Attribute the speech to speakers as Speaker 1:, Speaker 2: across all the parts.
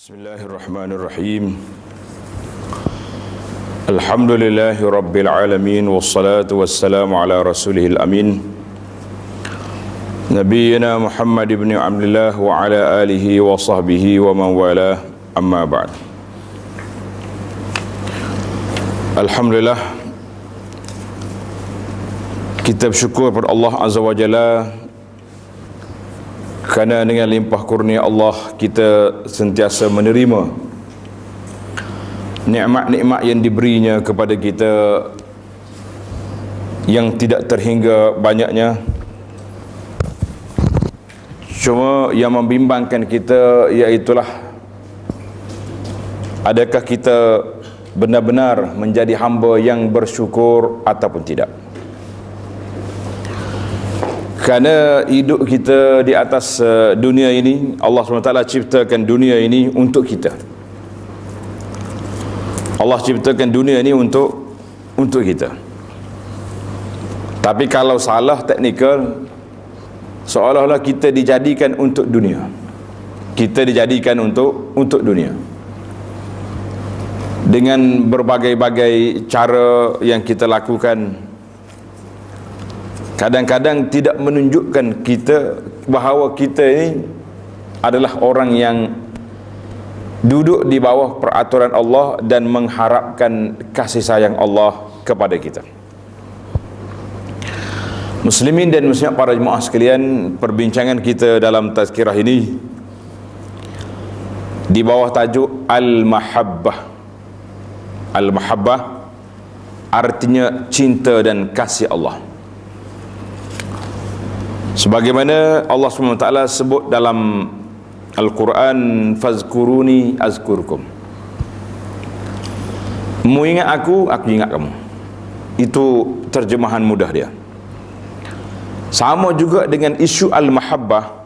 Speaker 1: Bismillahirrahmanirrahim. Alhamdulillahi rabbil alamin, wassalatu wassalamu ala rasulihil amin, Nabiyyina Muhammad ibn Abdullah wa ala alihi wa sahbihi wa man wala, amma ba'd. Alhamdulillah, kita bersyukur kepada Allah Azza wa Jalla kerana dengan limpah kurnia Allah kita sentiasa menerima nikmat-nikmat yang diberinya kepada kita yang tidak terhingga banyaknya. Cuma yang membimbangkan kita iaitulah, adakah kita benar-benar menjadi hamba yang bersyukur ataupun tidak. Kerana hidup kita di atas dunia ini, Allah SWT ciptakan dunia ini untuk kita. Allah ciptakan dunia ini untuk kita. Tapi kalau salah teknikal, seolah-olah kita dijadikan untuk dunia. Kita dijadikan untuk dunia. Dengan berbagai-bagai cara yang kita lakukan, kadang-kadang tidak menunjukkan kita bahawa kita ini adalah orang yang duduk di bawah peraturan Allah dan mengharapkan kasih sayang Allah kepada kita. Muslimin dan muslimat, para jemaah sekalian, perbincangan kita dalam tazkirah ini di bawah tajuk Al-Mahabbah. Al-Mahabbah artinya cinta dan kasih Allah. Sebagaimana Allah SWT sebut dalam Al-Quran, fazkuruni azkurkum. Mu ingat aku ingat kamu. Itu terjemahan mudah dia. Sama juga dengan isu al-mahabbah.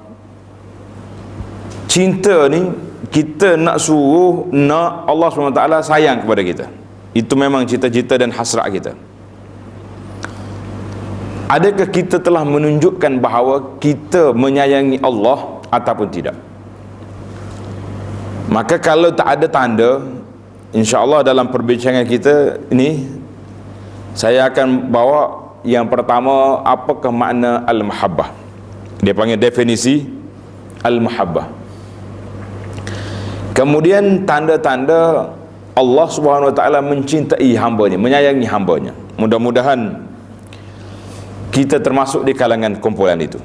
Speaker 1: Cinta ni kita nak suruh, nak Allah SWT sayang kepada kita. Itu memang cita-cita dan hasrat kita. Adakah kita telah menunjukkan bahawa kita menyayangi Allah ataupun tidak? Maka kalau tak ada tanda, insya-Allah dalam perbincangan kita ini saya akan bawa yang pertama, apakah makna al-mahabbah. Dia panggil definisi al-mahabbah. Kemudian tanda-tanda Allah Subhanahu wa taala mencintai hamba-Nya, menyayangi hamba-Nya. Mudah-mudahan kita termasuk di kalangan kumpulan itu.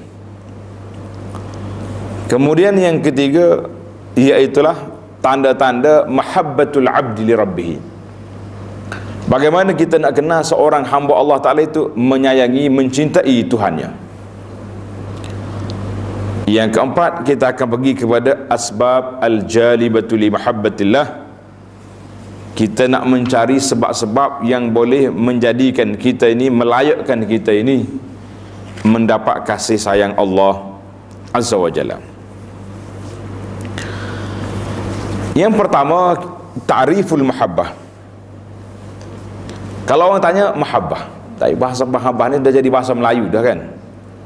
Speaker 1: Kemudian yang ketiga, iaitulah tanda-tanda mahabbatul abdi li rabbih. Bagaimana kita nak kenal seorang hamba Allah Ta'ala itu menyayangi, mencintai Tuhannya. Yang keempat, kita akan pergi kepada asbab al-jalibatu li mahabbatillah. Kita nak mencari sebab-sebab yang boleh menjadikan kita ini, melayakkan kita ini mendapat kasih sayang Allah Azza wa Jalla. Yang pertama, ta'riful mahabbah. Kalau orang tanya mahabbah, tapi bahasa mahabbah ni dah jadi bahasa Melayu dah kan.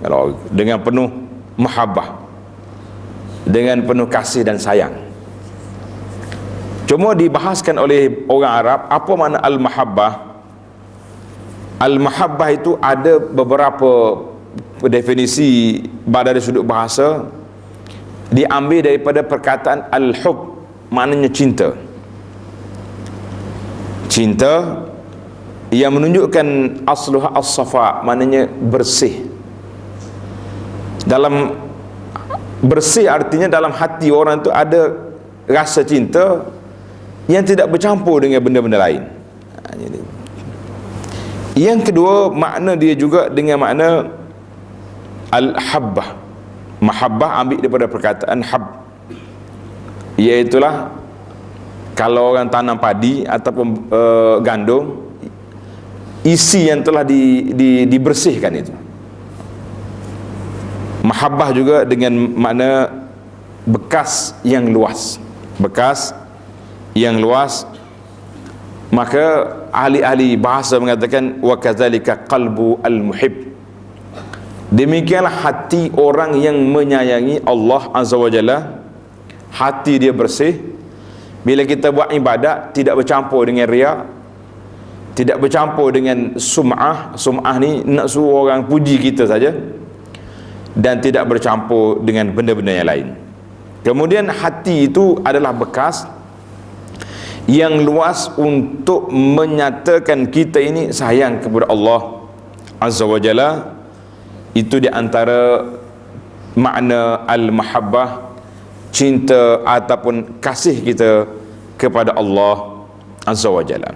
Speaker 1: Kalau dengan penuh mahabbah, dengan penuh kasih dan sayang. Cuma dibahaskan oleh orang Arab, apa makna al-mahabbah? Al-mahabbah itu ada beberapa definisi dari sudut bahasa. Diambil daripada perkataan al-hub, maknanya cinta. Cinta yang menunjukkan asluha as-safa, maknanya bersih. Dalam bersih artinya dalam hati orang itu ada rasa cinta yang tidak bercampur dengan benda-benda lain. Yang kedua, makna dia juga dengan makna al-habbah. Mahabbah ambil daripada perkataan hab, iaitulah kalau orang tanam padi ataupun gandum, isi yang telah dibersihkan itu. Mahabbah juga dengan makna bekas yang luas. Bekas yang luas. Maka ahli-ahli bahasa mengatakan wa kadzalika qalbu al-muhib. Demikianlah hati orang yang menyayangi Allah Azza wa Jalla. Hati dia bersih, Bila kita buat ibadat tidak bercampur dengan riya, tidak bercampur dengan sum'ah. Sum'ah ni nak suruh orang puji kita saja, dan tidak bercampur dengan benda-benda yang lain. Kemudian hati itu adalah bekas yang luas untuk menyatakan kita ini sayang kepada Allah Azza wa Jalla. Itu di antara makna al-mahabbah, cinta ataupun kasih kita kepada Allah Azza wa Jalla.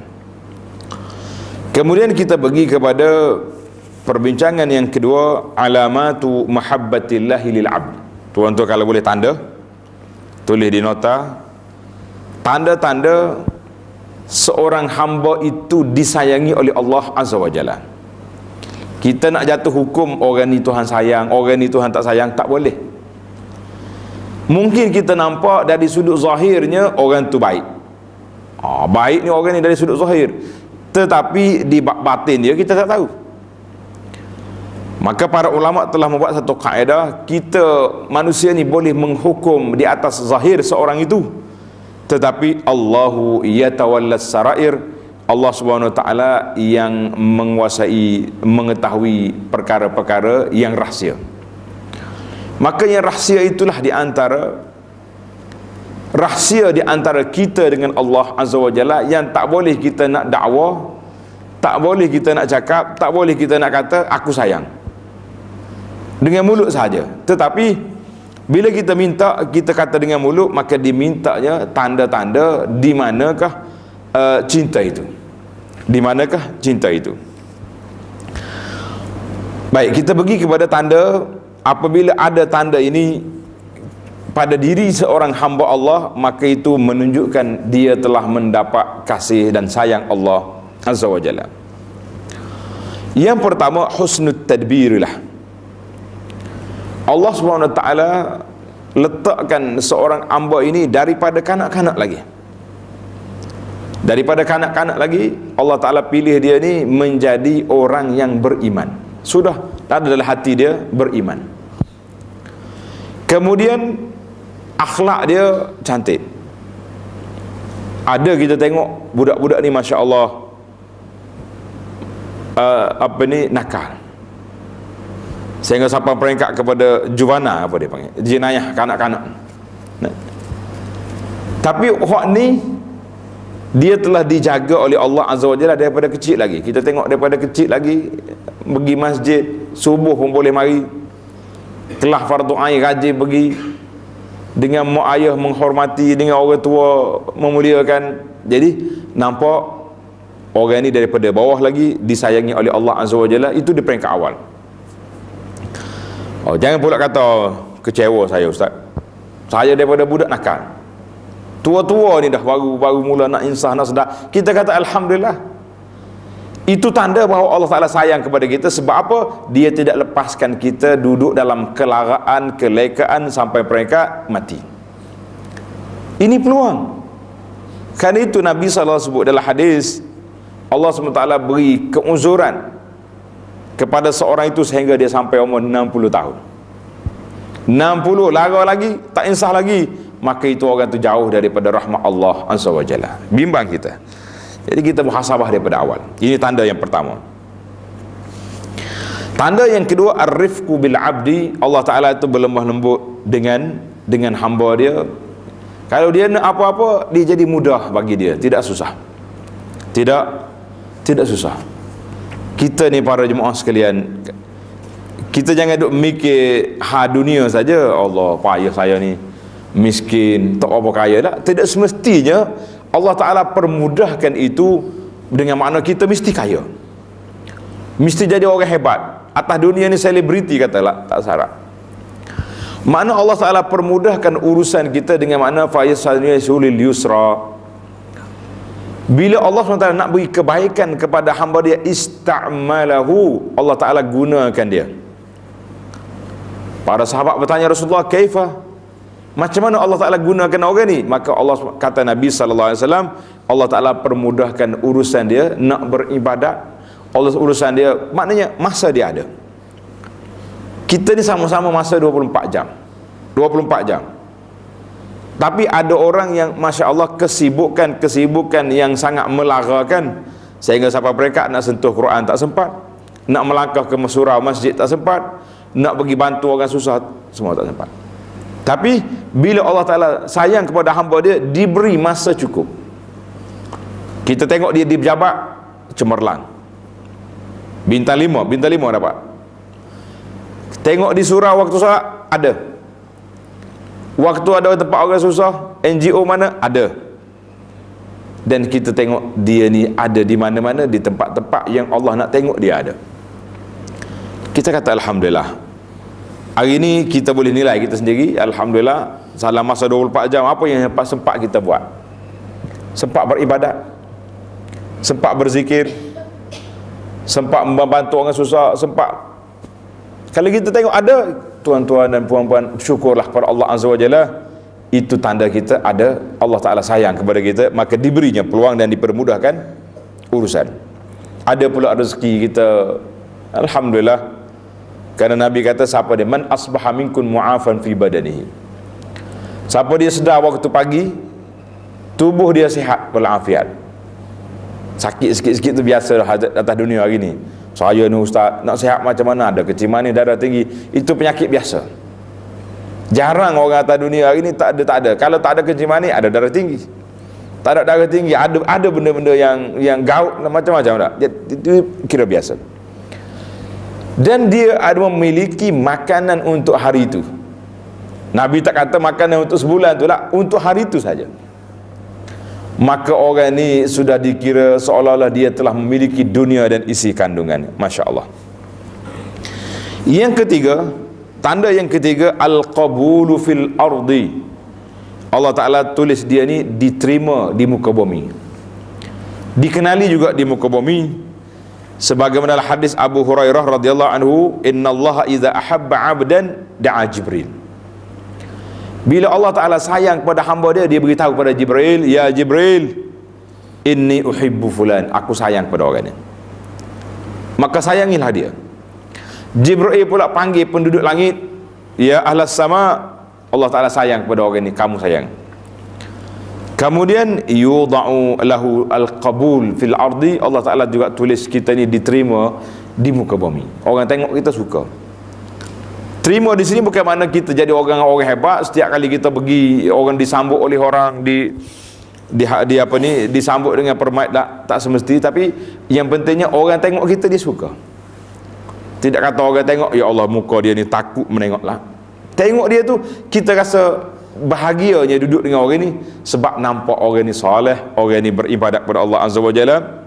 Speaker 1: Kemudian kita pergi kepada perbincangan yang kedua, alamatu mahabbatillahi lil abd. Tuan-tuan kalau boleh tanda, tulis di nota, tanda-tanda seorang hamba itu disayangi oleh Allah Azza wa Jalla. Kita nak jatuh hukum orang ni Tuhan sayang, orang ni Tuhan tak sayang, tak boleh. Mungkin kita nampak dari sudut zahirnya orang tu baik. Baik ni orang ni dari sudut zahir, tetapi di batin dia kita tak tahu. Maka para ulama telah membuat satu kaedah, kita manusia ni boleh menghukum di atas zahir seorang itu, tetapi Allahu yatawallas sarair, Allah Subhanahu wa taala yang menguasai, mengetahui perkara-perkara yang rahsia. Maka yang rahsia itulah di antara rahsia di antara kita dengan Allah Azza wa Jalla, yang tak boleh kita nak dakwa, tak boleh kita nak cakap, tak boleh kita nak kata aku sayang dengan mulut saja. Tetapi bila kita minta, kita kata dengan mulut, maka dimintanya tanda-tanda di manakah cinta itu, di manakah cinta itu. Baik, kita pergi kepada tanda. Apabila ada tanda ini pada diri seorang hamba Allah, maka itu menunjukkan dia telah mendapat kasih dan sayang Allah Azza wa Jalla. Yang pertama, husnul tadbirilah. Allah Subhanahu wa taala letakkan seorang hamba ini daripada kanak-kanak lagi. Daripada kanak-kanak lagi, Allah Ta'ala pilih dia ni menjadi orang yang beriman. Sudah ada dalam hati dia beriman. Kemudian akhlak dia cantik. Ada kita tengok budak-budak ni Masya Allah, nakal, sehingga sampai peringkat kepada juvana, apa dia panggil, jenayah kanak-kanak. Tapi orang ni dia telah dijaga oleh Allah Azza wa Jalla daripada kecil lagi. Kita tengok daripada kecil lagi pergi masjid, subuh pun boleh mari, telah fardu ain rajin pergi, dengan mak ayah menghormati, dengan orang tua memuliakan. Jadi nampak orang ni daripada bawah lagi disayangi oleh Allah Azza wa Jalla. Itu di peringkat awal. Jangan pula kata kecewa saya ustaz, saya daripada budak nakal, tua-tua ni dah baru mula nak insaf, nak sedar. Kita kata alhamdulillah. Itu tanda bahawa Allah Ta'ala sayang kepada kita. Sebab apa? Dia tidak lepaskan kita duduk dalam kelaraan, kelekaan sampai peringkat mati. Ini peluang. Kerana itu Nabi SAW sebut dalam hadis, Allah SWT beri keuzuran kepada seorang itu sehingga dia sampai umur 60 tahun. 60 lara lagi, tak insaf lagi, maka itu orang itu jauh daripada rahmat Allah Azza wa Jalla. Bimbang kita. Jadi kita muhasabah daripada awal. Ini tanda yang pertama. Tanda yang kedua, ar-rifqu bil abdi. Allah Ta'ala itu berlemah lembut dengan hamba dia. Kalau dia nak apa-apa, dia jadi mudah bagi dia, tidak susah. Tidak susah. Kita ni para jemaah sekalian, kita jangan duk mikir dunia saja. Allah, payah saya ni miskin, tak apa kaya dah. Tidak semestinya Allah Ta'ala permudahkan itu dengan makna kita mesti kaya, mesti jadi orang hebat atas dunia ni, selebriti katalah, tak syarat. Makna Allah Ta'ala permudahkan urusan kita dengan makna fayasalul yusra. Bila Allah SWT nak beri kebaikan kepada hamba dia, ista'malahu, Allah Ta'ala gunakan dia. Para sahabat bertanya Rasulullah, kaifa, macam mana Allah Ta'ala gunakan orang ni? Maka Allah kata Nabi SAW, Allah Ta'ala permudahkan urusan dia nak beribadat. Allah urusan dia, maknanya masa dia ada. Kita ni sama-sama masa 24 jam. Tapi ada orang yang Masya Allah kesibukan yang sangat melarakan, sehingga sampai mereka nak sentuh Quran tak sempat, nak melangkah ke surau masjid tak sempat, nak pergi bantu orang susah semua tak sempat. Tapi bila Allah Ta'ala sayang kepada hamba dia, diberi masa cukup. Kita tengok dia di pejabat cemerlang, bintang 5 dapat. Tengok di surau waktu solat ada, waktu ada tempat orang susah, NGO mana ada. Dan kita tengok dia ni ada di mana-mana, di tempat-tempat yang Allah nak tengok dia ada. Kita kata Alhamdulillah. Hari ni kita boleh nilai kita sendiri. Alhamdulillah, dalam masa 24 jam apa yang sempat kita buat? Sempat beribadat, sempat berzikir, sempat membantu orang susah, sempat. Kalau kita tengok ada, tuan-tuan dan puan-puan, syukurlah kepada Allah Azza wa Jalla. Itu tanda kita ada Allah Ta'ala sayang kepada kita, maka diberinya peluang dan dipermudahkan urusan. Ada pula rezeki kita, Alhamdulillah. Kerana Nabi kata, siapa dia? Man asbaha minkum mu'afan fi badanihi. Siapa dia sedar waktu pagi, tubuh dia sihat walafiat. Sakit sikit-sikit tu biasa atas dunia hari ni. Saya ni ustaz, nak sihat macam mana? Ada kecil manis, darah tinggi, itu penyakit biasa. Jarang orang atas dunia hari ni tak ada. Kalau tak ada kecil manis, ada darah tinggi. Tak ada darah tinggi, ada benda-benda yang gaut macam-macam tak. Itu kira biasa. Dan dia ada memiliki makanan untuk hari itu. Nabi tak kata makanan untuk sebulan tu lah, untuk hari itu saja. Maka orang ni sudah dikira seolah-olah dia telah memiliki dunia dan isi kandungannya. Masya Allah. Yang ketiga, tanda yang ketiga, al-qabulu fil ardi. Allah Ta'ala tulis dia ni diterima di muka bumi, dikenali juga di muka bumi. Sebagaimana hadis Abu Hurairah radhiyallahu anhu, innallaha idza ahabba 'abdan da'a Jibril. Bila Allah Ta'ala sayang kepada hamba dia, dia beritahu kepada Jibril, ya Jibril, inni uhibbu fulan, aku sayang kepada orang ni. Maka sayangilah dia. Jibril pula panggil penduduk langit, ya ahlas sama, Allah Ta'ala sayang kepada orang ni, kamu sayang. Kemudian yudha'u lahu al-qabul fil ardi, Allah Ta'ala juga tulis kita ni diterima di muka bumi. Orang tengok kita suka. Terima di sini bukan makna kita jadi orang hebat. Setiap kali kita pergi, orang disambut oleh orang disambut dengan permait, tak semesti. Tapi yang pentingnya orang tengok kita dia suka. Tidak kata orang tengok, ya Allah muka dia ni takut menengoklah. Tengok dia tu kita rasa bahagianya duduk dengan orang ni, sebab nampak orang ni soleh, orang ni beribadat kepada Allah Azza wa Jalla.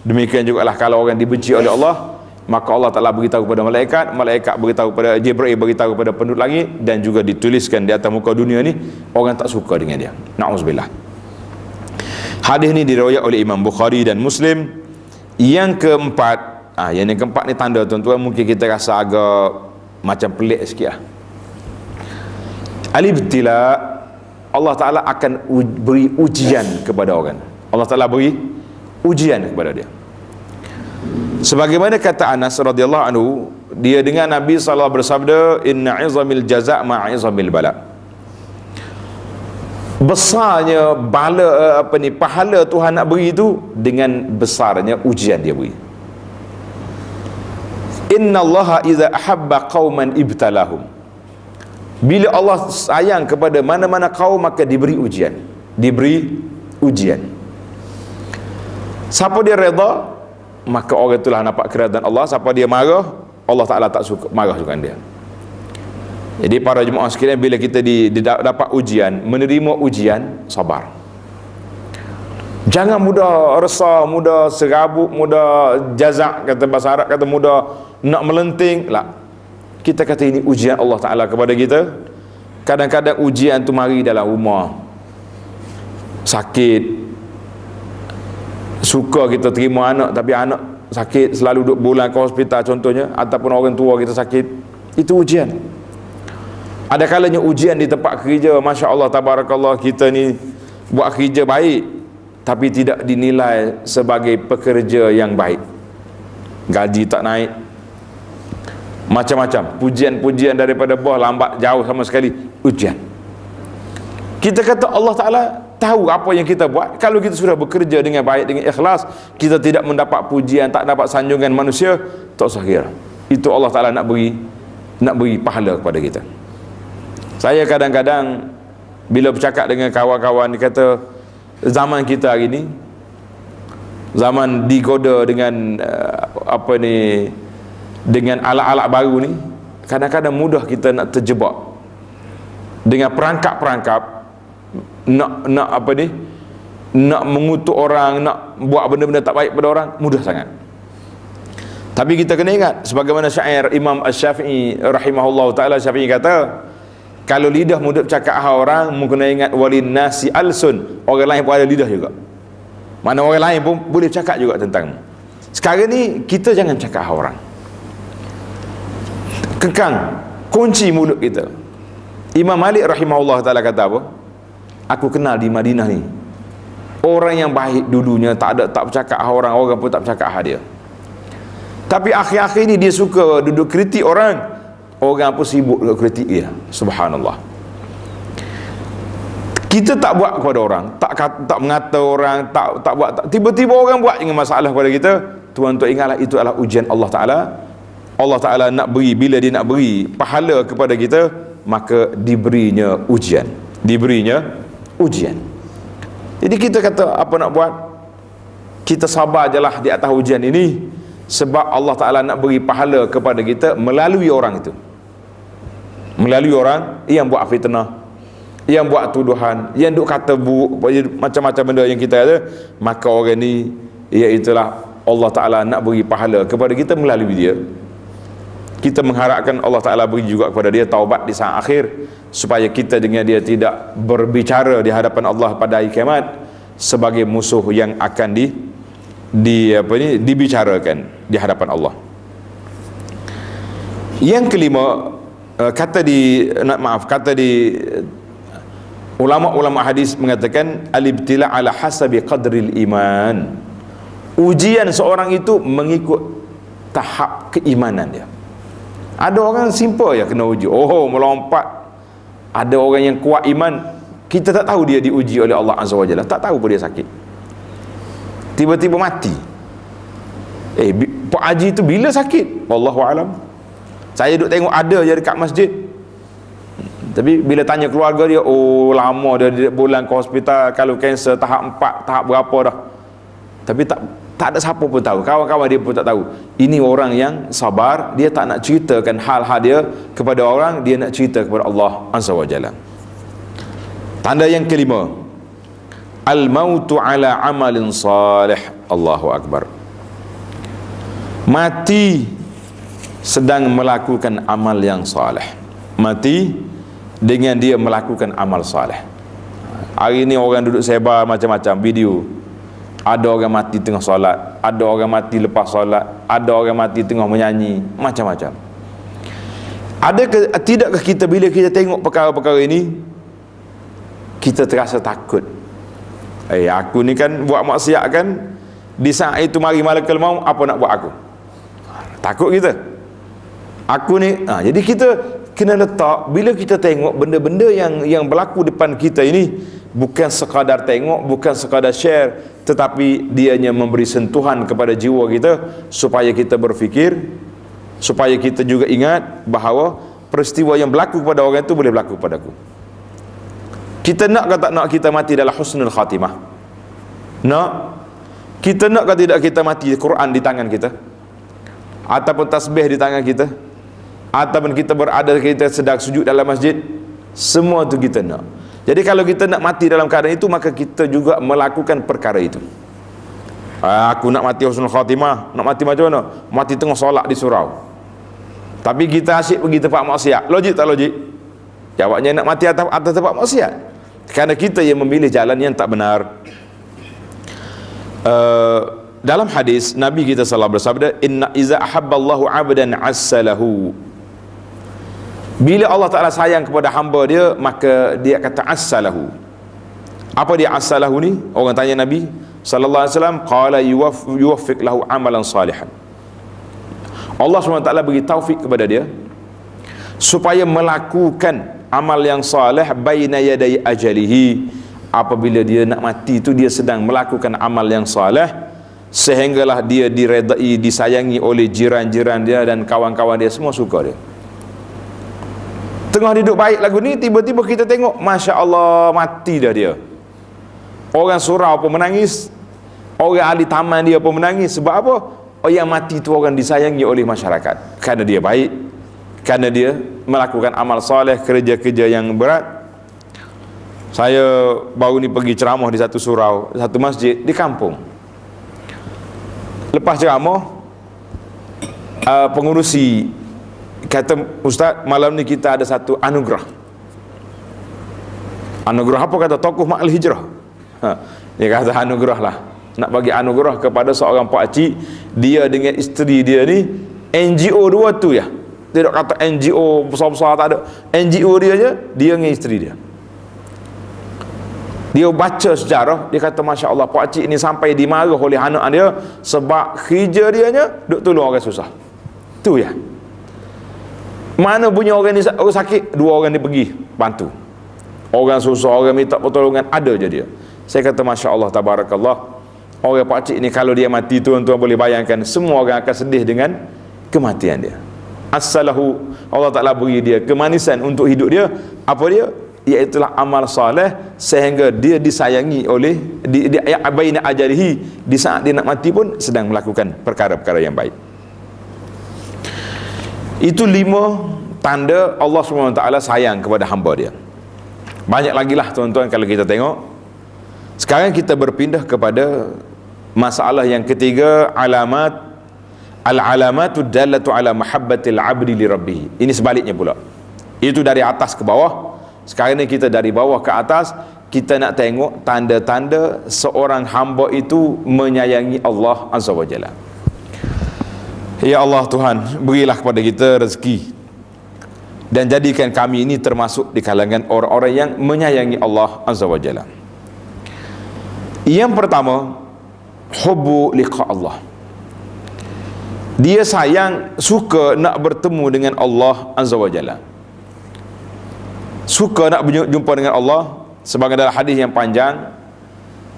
Speaker 1: Demikian juga lah kalau orang dibenci oleh Allah, maka Allah Ta'ala beritahu kepada malaikat beritahu kepada Jibril, beritahu kepada penduduk langit, dan juga dituliskan di atas muka dunia ni orang tak suka dengan dia. Na'udzubillah. Hadis ni diriwayat oleh Imam Bukhari dan Muslim. Yang keempat, yang keempat ni tanda tuan-tuan, mungkin kita rasa agak macam pelik sikit lah. Al-ibtila, Allah Ta'ala akan beri ujian kepada orang. Allah Ta'ala beri ujian kepada dia. Sebagaimana kata Anas radhiyallahu anhu, dia dengar Nabi SAW bersabda, inna izamil jaza' ma'izamil bala. Besarnya pahala Tuhan nak beri itu dengan besarnya ujian dia beri. Inna allaha iza ahabba qawman ibtalahum. Bila Allah sayang kepada mana-mana kaum, maka diberi ujian. Siapa dia reda, maka orang itulah nampak keridaan Allah. Siapa dia marah, Allah Ta'ala tak suka, marah juga dia. Jadi para jemaah sekalian, bila kita dapat ujian, menerima ujian, sabar. Jangan mudah resah, mudah serabut, mudah jazak, kata bahasa Arab kata mudah nak melenting lah. Kita kata ini ujian Allah Ta'ala kepada kita. Kadang-kadang ujian tu mari dalam rumah, sakit, suka kita terima anak, tapi anak sakit, selalu duduk bulan ke hospital contohnya, ataupun orang tua kita sakit, itu ujian. Ada kalanya ujian di tempat kerja, Masya Allah, tabarakallah, kita ni buat kerja baik, tapi tidak dinilai sebagai pekerja yang baik, gaji tak naik, macam-macam pujian-pujian daripada bos lambat jauh sama sekali, ujian. Kita kata Allah Ta'ala tahu apa yang kita buat. Kalau kita sudah bekerja dengan baik, dengan ikhlas, kita tidak mendapat pujian, tak dapat sanjungan manusia, tak usah kira. Itu Allah Ta'ala nak beri pahala kepada kita. Saya kadang-kadang bila bercakap dengan kawan-kawan, dia kata zaman kita hari ni, zaman digoda dengan dengan alat-alat baru ni, kadang-kadang mudah kita nak terjebak dengan perangkap-perangkap, nak mengutuk orang, nak buat benda-benda tak baik pada orang, mudah sangat. Tapi kita kena ingat, sebagaimana syair Imam Asy-Syafi'i rahimahullah ta'ala, Syafi'i kata, kalau lidah mudah bercakap orang, mu kena ingat walin nasi alsun, orang lain pun ada lidah juga. Mana orang lain pun boleh cakap juga tentangmu. Sekarang ni kita jangan cakap orang. Kekang kunci mulut kita. Imam Malik rahimahullah ta'ala kata apa? Aku kenal di Madinah ni orang yang baik dulunya, tak bercakap orang pun tak bercakap dia. Tapi akhir-akhir ni dia suka duduk kritik orang pun sibuk duduk kritik dia. Subhanallah. Kita tak buat kepada orang, tak mengata orang, tak buat, tiba-tiba orang buat dengan masalah kepada kita. Tuan-tuan ingatlah, itu adalah ujian Allah Ta'ala. Allah Ta'ala nak beri, bila dia nak beri pahala kepada kita, maka diberinya ujian. Jadi kita kata apa nak buat, kita sabar je lah di atas ujian ini, sebab Allah Ta'ala nak beri pahala kepada kita melalui orang itu, melalui orang yang buat fitnah, yang buat tuduhan, yang duk kata buruk, macam-macam benda yang kita ada. Maka orang ni, iaitulah Allah Ta'ala nak beri pahala kepada kita melalui dia. Kita mengharapkan Allah Ta'ala beri juga kepada dia taubat di saat akhir, supaya kita dengan dia tidak berbicara di hadapan Allah pada hari kiamat sebagai musuh yang akan dibicarakan di hadapan Allah. Yang kelima, kata di ulama-ulama hadis mengatakan al-ibtila ala hasabi qadril iman. Ujian seorang itu mengikut tahap keimanan dia. Ada orang simple ya kena uji, melompat. Ada orang yang kuat iman, kita tak tahu dia diuji oleh Allah Azza wa Jalla, tak tahu pun dia sakit, tiba-tiba mati. Pak Haji itu bila sakit? Wallahu alam. Saya duduk tengok ada je dekat masjid. Tapi bila tanya keluarga dia, lama dia bulan ke hospital, kalau kanser tahap 4, tahap berapa dah. Tapi tak ada siapa pun tahu, kawan-kawan dia pun tak tahu. Ini orang yang sabar, dia tak nak ceritakan hal-hal dia kepada orang, dia nak cerita kepada Allah Azza wa Jalla. Tanda yang kelima, al-mautu ala amalin salih. Allahu Akbar. Mati sedang melakukan amal yang salih. Mati dengan dia melakukan amal salih. Hari ni orang duduk sebar macam-macam video. Ada orang mati tengah solat, ada orang mati lepas solat, ada orang mati tengah menyanyi, macam-macam. Tidakkah kita bila kita tengok perkara-perkara ini, kita terasa takut? Aku ni kan buat maksiat kan, di saat itu mari malakul maut, apa nak buat aku? Takut kita. Aku ni, jadi kita kena letak, bila kita tengok benda-benda yang berlaku depan kita ini, bukan sekadar tengok, bukan sekadar share, tetapi dianya memberi sentuhan kepada jiwa kita, supaya kita berfikir, supaya kita juga ingat bahawa peristiwa yang berlaku kepada orang itu boleh berlaku padaku. Kita nak ke tak nak kita mati dalam husnul khatimah? Nak? Kita nak ke tidak kita mati Quran di tangan kita, ataupun tasbih di tangan kita, ataupun kita berada, kita sedang sujud dalam masjid? Semua itu kita nak. Jadi kalau kita nak mati dalam keadaan itu, maka kita juga melakukan perkara itu. Aku nak mati husnul khatimah, nak mati macam mana? Mati tengah solat di surau. Tapi kita asyik pergi tempat maksiat. Logik tak logik? Jawabnya nak mati atas tempat maksiat. Kerana kita yang memilih jalan yang tak benar. Dalam hadis Nabi kita sallallahu alaihi wasallam bersabda, inna iza ahabballahu 'abdan 'assalahu. Bila Allah Ta'ala sayang kepada hamba dia, maka dia kata assalahu. Apa dia assalahu ni? Orang tanya Nabi sallallahu alaihi wasallam, qala yuwaffiq lahu amalan salihan. Allah SWT beri taufik kepada dia supaya melakukan amal yang soleh baina yaday ajalihi, apabila dia nak mati tu dia sedang melakukan amal yang soleh sehinggalah dia diredai, disayangi oleh jiran-jiran dia dan kawan-kawan dia, semua suka dia. Tengah hidup baik lagu ni, tiba-tiba kita tengok, Masya Allah, mati dah dia. Orang surau pun menangis, orang ahli taman dia pun menangis. Sebab apa? Oh, yang mati tu orang disayangi oleh masyarakat kerana dia baik, kerana dia melakukan amal soleh, kerja-kerja yang berat. Saya baru ni pergi ceramah di satu surau, satu masjid di kampung. Lepas ceramah, pengurusi kata, Ustaz, malam ni kita ada satu anugerah. Anugerah apa? Kata tokoh Ma'al Hijrah. Dia kata anugerah lah, nak bagi anugerah kepada seorang pakcik, dia dengan isteri dia ni NGO dua tu ya. Tidak kata NGO besar-besar, tak ada. NGO dia je, dia dengan isteri dia. Dia baca sejarah, dia kata Masya Allah, pakcik ni sampai dimarah oleh anak dia sebab kerja dia nya duk tolong orang susah. Tu ya. Mana punya orang ni orang sakit, dua orang ni pergi bantu. Orang susah, orang minta pertolongan, ada je dia. Saya kata Masya Allah, tabarakallah. Orang pakcik ni kalau dia mati, tuan-tuan boleh bayangkan, semua orang akan sedih dengan kematian dia. As-salahu, Allah Ta'ala beri dia kemanisan untuk hidup dia. Apa dia? Iaitulah amal soleh, sehingga dia disayangi oleh dia baina ajalihi, di saat dia nak mati pun sedang melakukan perkara-perkara yang baik. Itu 5 tanda Allah SWT sayang kepada hamba dia. Banyak lagi lah tuan-tuan kalau kita tengok. Sekarang kita berpindah kepada masalah yang ketiga, al-alamatu dallatu ala mahabbatil abdi li rabbih. Ini sebaliknya pula. Itu dari atas ke bawah. Sekarang ni kita dari bawah ke atas. Kita nak tengok tanda-tanda seorang hamba itu menyayangi Allah Azza wa Jalla. Ya Allah Tuhan, berilah kepada kita rezeki dan jadikan kami ini termasuk di kalangan orang-orang yang menyayangi Allah Azza wa Jalla. Yang pertama, hubbu liqa Allah. Dia sayang, suka nak bertemu dengan Allah Azza wa Jalla, suka nak berjumpa dengan Allah. Sebagai dalam hadis yang panjang,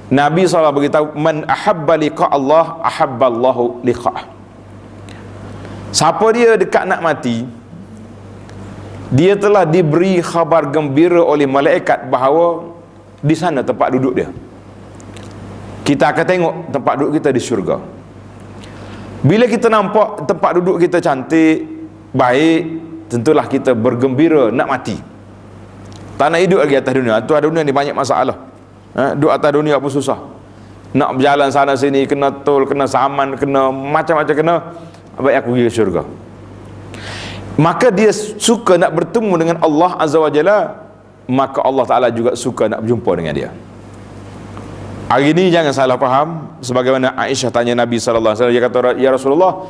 Speaker 1: Nabi SAW beritahu, man ahabba liqa Allah ahabba Allahu liqa'ah. Siapa dia dekat nak mati, dia telah diberi khabar gembira oleh malaikat bahawa di sana tempat duduk dia. Kita akan tengok tempat duduk kita di syurga. Bila kita nampak tempat duduk kita cantik, baik, tentulah kita bergembira nak mati. Tak nak hidup lagi atas dunia. Atas dunia ni banyak masalah. Duduk atas dunia pun susah. Nak berjalan sana sini, kena tol, kena saman, kena macam-macam kena. Baik aku pergi ke syurga. Maka dia suka nak bertemu dengan Allah Azza wa Jalla, maka Allah Ta'ala juga suka nak berjumpa dengan dia. Hari ini jangan salah faham, sebagaimana Aisyah tanya Nabi SAW, dia kata, ya Rasulullah,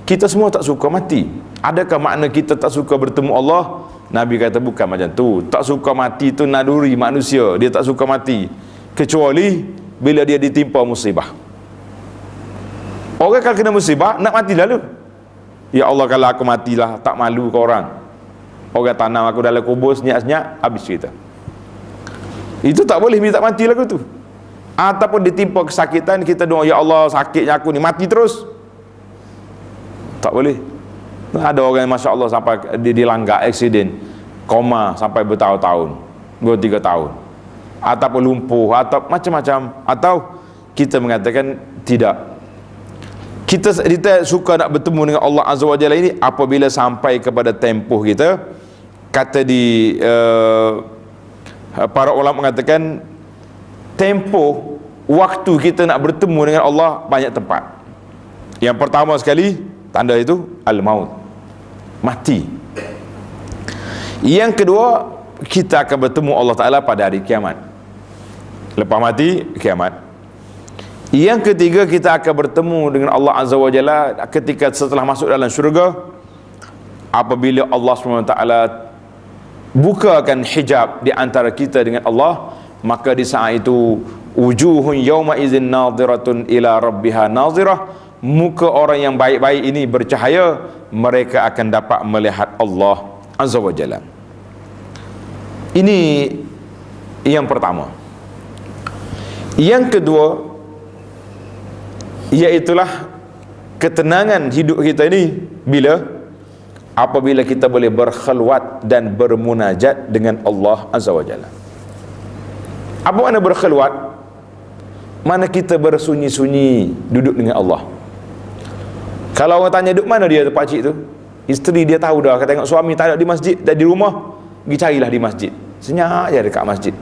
Speaker 1: kita semua tak suka mati. Adakah makna kita tak suka bertemu Allah? Nabi kata bukan macam tu. Tak suka mati tu naluri manusia, dia tak suka mati kecuali bila dia ditimpa musibah. Orang kalau kena musibah nak mati lalu, ya Allah, kalau aku matilah tak malu ke orang. Orang tanam aku dalam kubur senyap-senyap, habis cerita. Itu tak boleh minta mati lagu tu. Ataupun ditimpa kesakitan, kita doa, ya Allah, sakitnya aku ni, mati terus. Tak boleh. Ada orang yang Masya Allah sampai dilanggar aksiden, koma sampai bertahun-tahun, 2-3 tahun, ataupun lumpuh, atau macam-macam. Atau kita mengatakan tidak, kita suka nak bertemu dengan Allah Azza wa Jalla ini apabila sampai kepada tempoh kita. Kata di para ulama mengatakan, tempoh waktu kita nak bertemu dengan Allah banyak tempat. Yang pertama sekali tanda itu al-maut, mati. Yang kedua, kita akan bertemu Allah Ta'ala pada hari kiamat. Lepas mati, kiamat. Yang ketiga, kita akan bertemu dengan Allah Azza wa Jalla ketika setelah masuk dalam syurga, apabila Allah SWT bukakan hijab di antara kita dengan Allah. Maka di saat itu, wujuhun yawma izin nadhiratun ila rabbiha nadhirah, muka orang yang baik-baik ini bercahaya, mereka akan dapat melihat Allah Azza wa Jalla. Ini yang pertama. Yang kedua, iaitulah ketenangan hidup kita ini apabila kita boleh berkhulwat dan bermunajat dengan Allah Azza wa Jalla. Apa makna berkhulwat? Mana kita bersunyi-sunyi duduk dengan Allah. Kalau orang tanya duduk mana dia tu pakcik tu, isteri dia tahu dah. Kata tengok suami tak ada di masjid, tak di rumah, pergi carilah di masjid. Senyap je dekat masjid.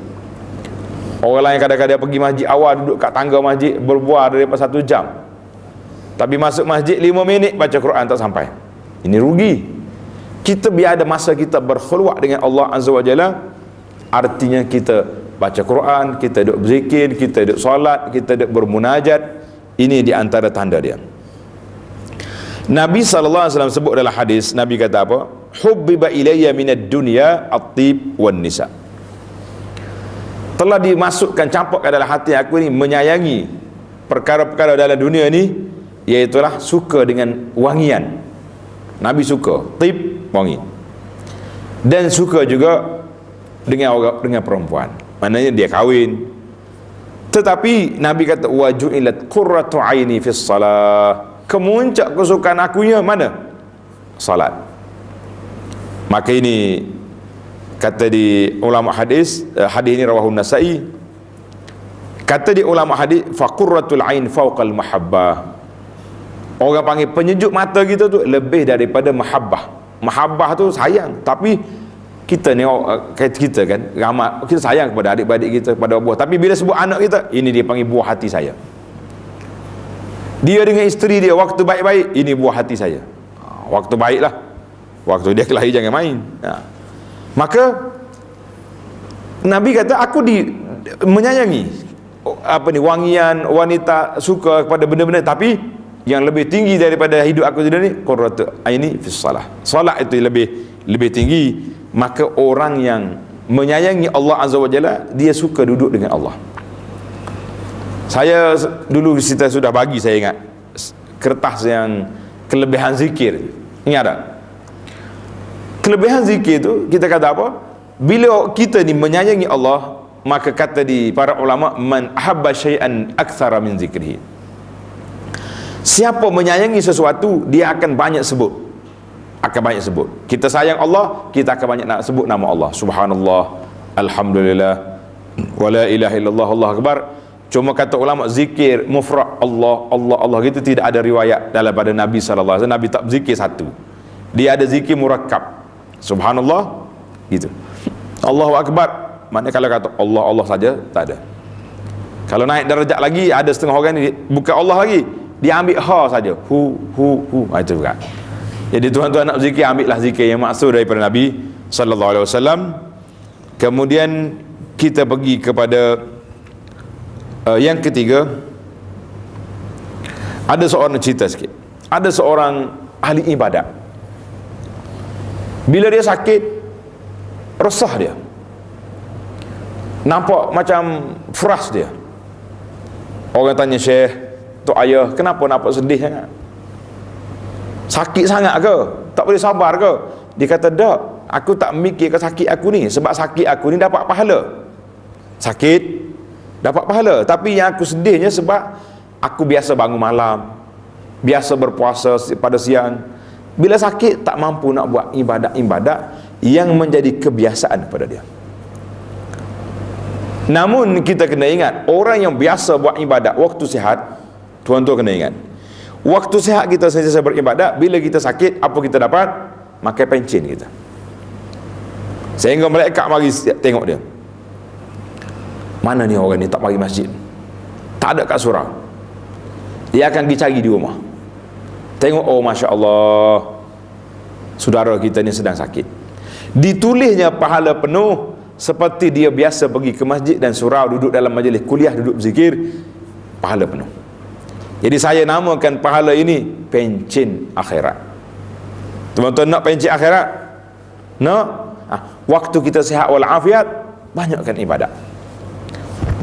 Speaker 1: Orang lain kadang-kadang pergi masjid awal, duduk kat tangga masjid berbual daripada 1 jam, tapi masuk masjid 5 minit baca Quran tak sampai. Ini rugi. Kita biar ada masa kita berkhulwat dengan Allah Azza wa Jalla. Artinya kita baca Quran, kita duduk berzikir, kita duduk solat, kita duduk bermunajat. Ini di antara tanda dia. Nabi SAW sebut dalam hadis, Nabi kata apa? Hubbiba ilayya minad dunya at-tib wan nisa. Telah dimasukkan, campak ke dalam hati aku ni, menyayangi perkara-perkara dalam dunia ni, iaitulah suka dengan wangian. Nabi suka tib, wangi, dan suka juga dengan perempuan, maknanya dia kahwin. Tetapi Nabi kata waju'ilat qurratu aini fis salah, kemuncak kesukaan akunya mana? Salat. Maka ini kata di ulama hadis, hadis ini rawahun Nasa'i, kata di ulama hadis faqurratul ain fawqal mahabbah. Orang panggil penyejuk mata kita tu lebih daripada mahabbah. Mahabbah tu sayang, tapi kita ni kita kan ramai kita sayang kepada adik-adik kita, pada buah, tapi bila sebut anak kita, ini dia panggil buah hati saya. Dia dengan isteri dia waktu baik-baik, ini buah hati saya. Waktu baiklah, waktu dia kelahi jangan main. Maka Nabi kata aku menyayangi wangian wanita, suka kepada benda-benda, tapi yang lebih tinggi daripada hidup aku sendiri ni qurratu aini fis salah. Salat itu lebih tinggi. Maka orang yang menyayangi Allah Azza wa Jalla, dia suka duduk dengan Allah. Saya dulu kita sudah bagi, saya ingat, kertas yang kelebihan zikir. Ingat tak? Kelebihan zikir tu kita kata apa? Bila kita ni menyayangi Allah, maka kata di para ulama, man ahabba syai'an aktsara min zikrihi. Siapa menyayangi sesuatu, dia akan banyak sebut. Kita sayang Allah, kita akan banyak nak sebut nama Allah. Subhanallah, alhamdulillah, wala ilaha illallah, Allah akbar. Cuma kata ulama, zikir mufrad Allah, Allah, Allah gitu tidak ada riwayat daripada Nabi SAW. Nabi tak zikir satu, dia ada zikir murakkab. Subhanallah gitu, Allahu akbar, maknanya kalau kata Allah, Allah saja tak ada. Kalau naik darjat lagi, ada setengah orang ni bukan Allah lagi, dia ambil ha saja, hu. Itu juga. Jadi tuan-tuan nak zikir, ambillah zikir yang maksud daripada Nabi sallallahu alaihi wasallam. Kemudian kita pergi kepada yang ketiga. Ada seorang cerita sikit. Ada seorang ahli ibadat, bila dia sakit, resah dia, nampak macam frust dia. Orang tanya, Syekh, Tok Ayah, kenapa nampak sedih sangat? Sakit sangat ke? Tak boleh sabar ke? Dia kata, tak, aku tak mikirkan sakit aku ni, sebab sakit aku ni dapat pahala. Sakit dapat pahala, tapi yang aku sedihnya sebab aku biasa bangun malam, biasa berpuasa pada siang. Bila sakit tak mampu nak buat ibadat-ibadat yang menjadi kebiasaan pada dia. Namun kita kena ingat, orang yang biasa buat ibadat waktu sihat, tuan-tuan kena ingat, waktu sihat kita sentiasa beribadat. Bila kita sakit, apa kita dapat? Makai pencin kita, sehingga malaikat mari tengok dia. Mana ni orang ni tak mari masjid, tak ada kat surau. Dia akan pergi cari di rumah, tengok, oh Masya Allah, saudara kita ni sedang sakit. Ditulisnya pahala penuh seperti dia biasa pergi ke masjid dan surau, duduk dalam majlis kuliah, duduk berzikir, pahala penuh. Jadi saya namakan pahala ini pencin akhirat. Teman-teman nak pencin akhirat? Nak? Waktu kita sihat walafiat, banyakkan ibadat.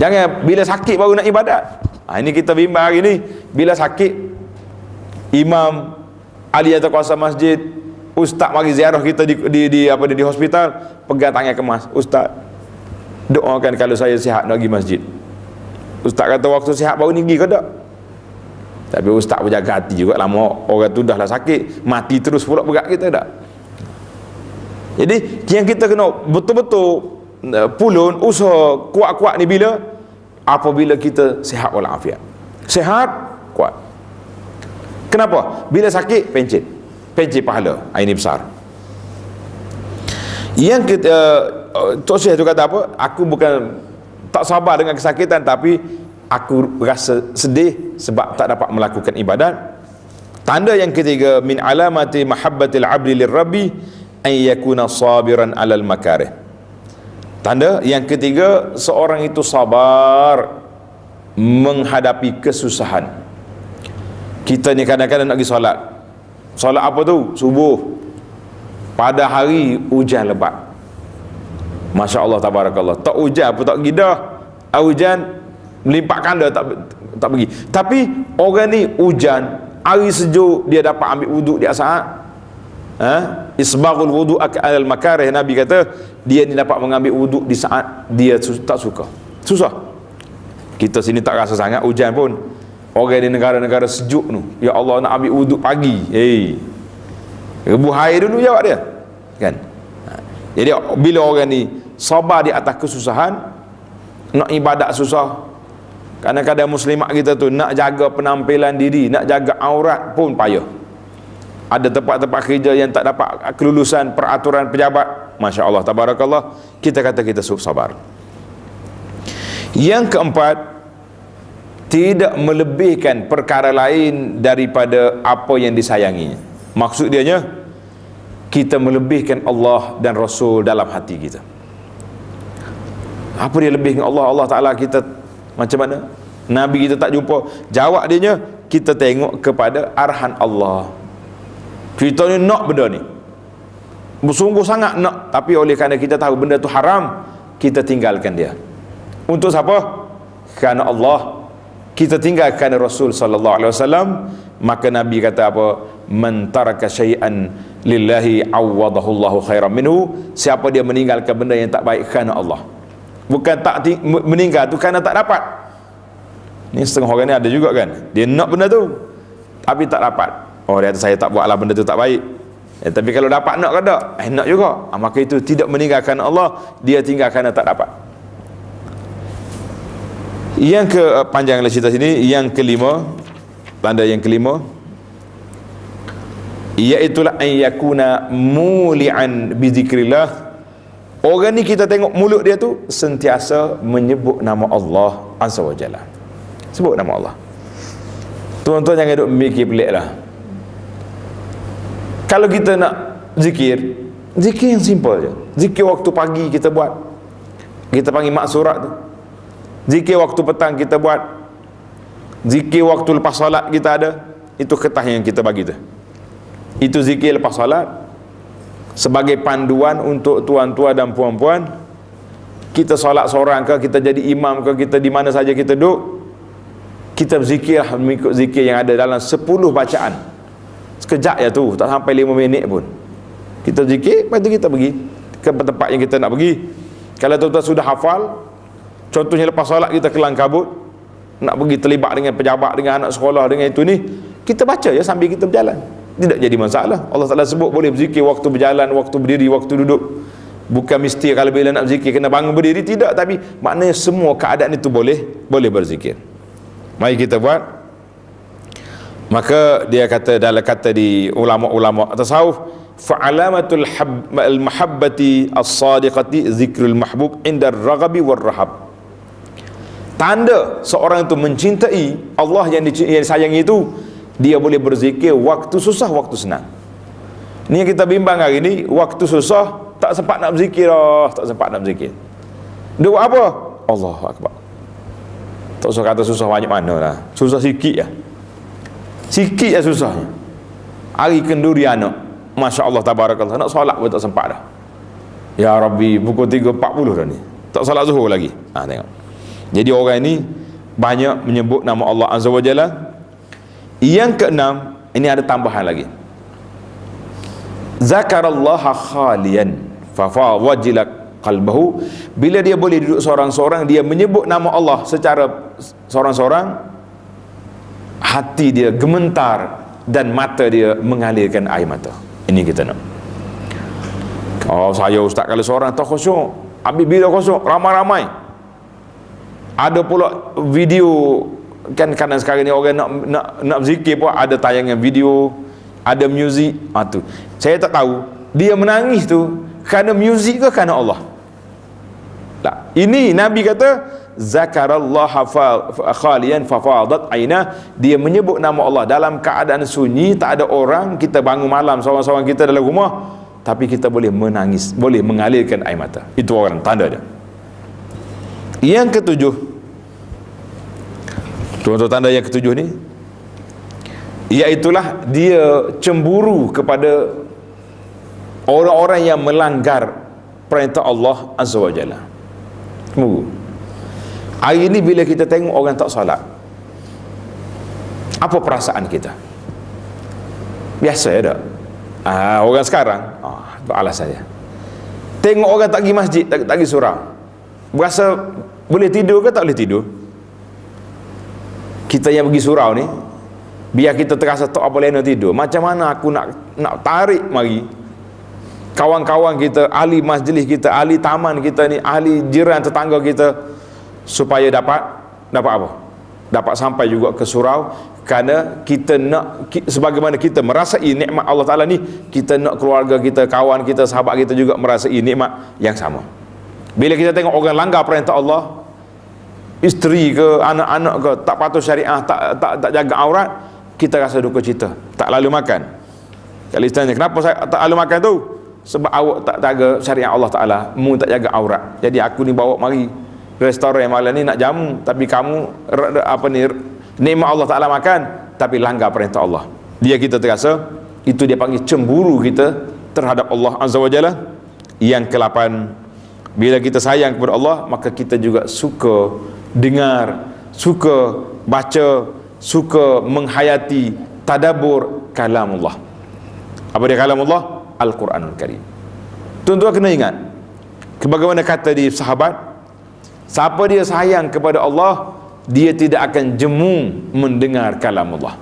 Speaker 1: Jangan bila sakit baru nak ibadat. Ini kita bimbang hari ni, bila sakit, imam, ahli atau kuasa masjid, Ustaz mari ziarah kita di hospital, pegang tangan kemas, "Ustaz, doakan kalau saya sihat nak pergi masjid." Ustaz kata waktu sihat baru ni pergi ke tak? Tapi ustaz berjaga hati juga, lama orang tu dah lah sakit, mati terus pula berat kita tak? Jadi yang kita kena betul-betul pulun usaha kuat-kuat ni bila? Apabila kita sihat walafiat. Sihat, kuat. Kenapa? Bila sakit, pencet pahala. Ini besar. Yang kita Tok Syekh tu kata apa? Aku bukan tak sabar dengan kesakitan, tapi aku rasa sedih sebab tak dapat melakukan ibadat. Tanda yang ketiga, min alamati mahabbatil abdi lirabbi an yakuna sabiran alal makarih. Tanda yang ketiga, seorang itu sabar menghadapi kesusahan. Kita ni kadang-kadang nak pergi solat. Solat apa tu? Subuh. Pada hari hujan lebat. Masya Allah, tabarakallah. Tak hujan pun tak pergi dah. Hujan melimpah kanda tak pergi. Tapi orang ni hujan, hari sejuk, dia dapat ambil wuduk di saat isbaghul wudu al makarih. Nabi kata dia ni dapat mengambil wuduk di saat dia tak suka. Susah. Kita sini tak rasa sangat hujan pun. Orang di negara-negara sejuk tu, ya Allah, nak ambil wuduk pagi, rebuh air dulu jawab dia, kan? Jadi bila orang ni sabar di atas kesusahan, nak ibadat susah. Kadang-kadang muslimat kita tu nak jaga penampilan diri, nak jaga aurat pun payah. Ada tempat-tempat kerja yang tak dapat kelulusan peraturan pejabat. Masya Allah, tabarakallah. Kita kata kita sabar. Yang keempat, tidak melebihkan perkara lain daripada apa yang disayanginya. Maksud dianya, kita melebihkan Allah dan Rasul dalam hati kita. Apa dia lebihkan Allah? Allah Ta'ala kita macam mana? Nabi kita tak jumpa. Jawab dianya, kita tengok kepada arahan Allah. Kita ni nak benda ni, bersungguh sangat nak, tapi oleh kerana kita tahu benda tu haram, kita tinggalkan dia. Untuk siapa? Kerana Allah. Kita tinggalkan Rasul sallallahu alaihi wasallam. Maka Nabi kata apa? Man taraka syai'an lillahi awadahu Allahu khairan minhu. Siapa dia meninggalkan benda yang tak baik kerana Allah, bukan tak meninggal tu kerana tak dapat. Ni setengah orang ni ada juga kan, dia nak benda tu tapi tak dapat. Oh, dia kata saya tak buatlah benda tu tak baik. Tapi kalau dapat nak ke tak? Nak juga. Maka itu tidak meninggalkan Allah, dia tinggal kerana tak dapat. Yang ke panjang cerita sini. Yang kelima, tanda yang kelima, iaitulah an yakuna muli'an bi zikrillah. Orang ni kita tengok mulut dia tu sentiasa menyebut nama Allah Azza wa Jalla. Sebut nama Allah. Tuan-tuan jangan duk mikir pelik lah. Kalau kita nak zikir, zikir yang simple je. Zikir waktu pagi kita buat, kita panggil maksurat tu. Zikir waktu petang kita buat, zikir waktu lepas solat kita ada. Itu ketah yang kita bagi tu. Itu zikir lepas solat, sebagai panduan untuk tuan-tuan dan puan-puan. Kita solat seorang ke, kita jadi imam ke, kita di mana saja kita duduk, kita berzikir mengikut zikir yang ada dalam 10 bacaan. Sekejap ya tu, tak sampai 5 minit pun. Kita zikir, lepas tu kita pergi ke tempat yang kita nak pergi. Kalau tuan-tuan sudah hafal, contohnya lepas solat kita kelang kabut, nak pergi terlibat dengan pejabat, dengan anak sekolah, dengan itu ni, kita baca ya sambil kita berjalan. Tidak jadi masalah. Allah Ta'ala sebut boleh berzikir waktu berjalan, waktu berdiri, waktu duduk. Bukan mesti kalau bila nak berzikir kena bangun berdiri, tidak. Tapi maknanya semua keadaan itu boleh berzikir. Mari kita buat. Maka dia kata, dalam kata di ulama-ulama tasawuf, fa'alamatul mahabbati as-sadiqati zikrul mahbub indar raghabi war rahab. Tanda seorang itu mencintai Allah yang disayangi itu, dia boleh berzikir waktu susah, waktu senang. Ni yang kita bimbang hari ni, waktu susah tak sempat nak berzikir dah, tak sempat nak berzikir. Dia buat apa? Allahu Akbar. Tak usah kata susah banyak mana lah, susah sikit lah. Sikit lah susahnya. Hari kenduri anak, Masya Allah, tabarakallah, nak solat pun tak sempat dah. Ya Rabbi, pukul 3.40 dah ni, tak solat zuhur lagi. Tengok. Jadi orang ini banyak menyebut nama Allah Azza wa Jalla. Yang keenam, ini ada tambahan lagi. zakarallaha khalian fafawajilak qalbahu. Bila dia boleh duduk seorang-seorang, dia menyebut nama Allah secara seorang-seorang, hati dia gemetar dan mata dia mengalirkan air mata. Ini kita nak. Oh, saya ustaz kalau seorang tak khusyuk, habis bila khusyuk ramai-ramai. Ada pula video kan, kadang sekarang ni orang nak zikir pun ada tayangan video, ada muzik. Tu saya tak tahu dia menangis tu kerana muzik ke kerana Allah. Tak. Ini Nabi kata zakarallaha khalian fafadat aina. Dia menyebut nama Allah dalam keadaan sunyi, tak ada orang. Kita bangun malam seorang-seorang kita dalam rumah, tapi kita boleh menangis, boleh mengalirkan air mata. Itu orang tanda dia. Yang ketujuh, contoh tanda yang ketujuh ni, iaitulah dia cemburu kepada orang-orang yang melanggar perintah Allah Azza wa Jalla. Cemburu. Hari ini bila kita tengok orang tak salat, apa perasaan kita? Biasa ya tak? Orang sekarang alasan saya tengok orang tak pergi masjid, tak pergi surau, berasa boleh tidur ke tak boleh tidur. Kita yang pergi surau ni, biar kita terasa tak boleh nak tidur, macam mana aku nak tarik mari kawan-kawan kita, ahli majlis kita, ahli taman kita ni, ahli jiran tetangga kita, supaya dapat apa? Dapat sampai juga ke surau. Kerana kita nak, sebagaimana kita merasai nikmat Allah Ta'ala ni, kita nak keluarga kita, kawan kita, sahabat kita juga merasai nikmat yang sama. Bila kita tengok orang langgar perintah Allah, isteri ke, anak-anak ke, tak patuh syariah, tak jaga aurat, kita rasa duka cita, tak lalu makan. Kalau istilahnya, kenapa saya tak lalu makan tu? Sebab awak tak jaga syariat Allah Ta'ala, mu tak jaga aurat. Jadi aku ni bawa mari restoran malam ni nak jamu, tapi kamu nikmat Allah Ta'ala makan, tapi langgar perintah Allah. Dia kita terasa, itu dia panggil cemburu kita terhadap Allah Azza wa Jalla. Yang ke-8, bila kita sayang kepada Allah, maka kita juga suka dengar, suka baca, suka menghayati, tadabbur kalamullah. Apa dia kalamullah? Al-Quranul Karim. Tuan-tuan kena ingat, sebagaimana kata di sahabat, siapa dia sayang kepada Allah, dia tidak akan jemu mendengar kalamullah.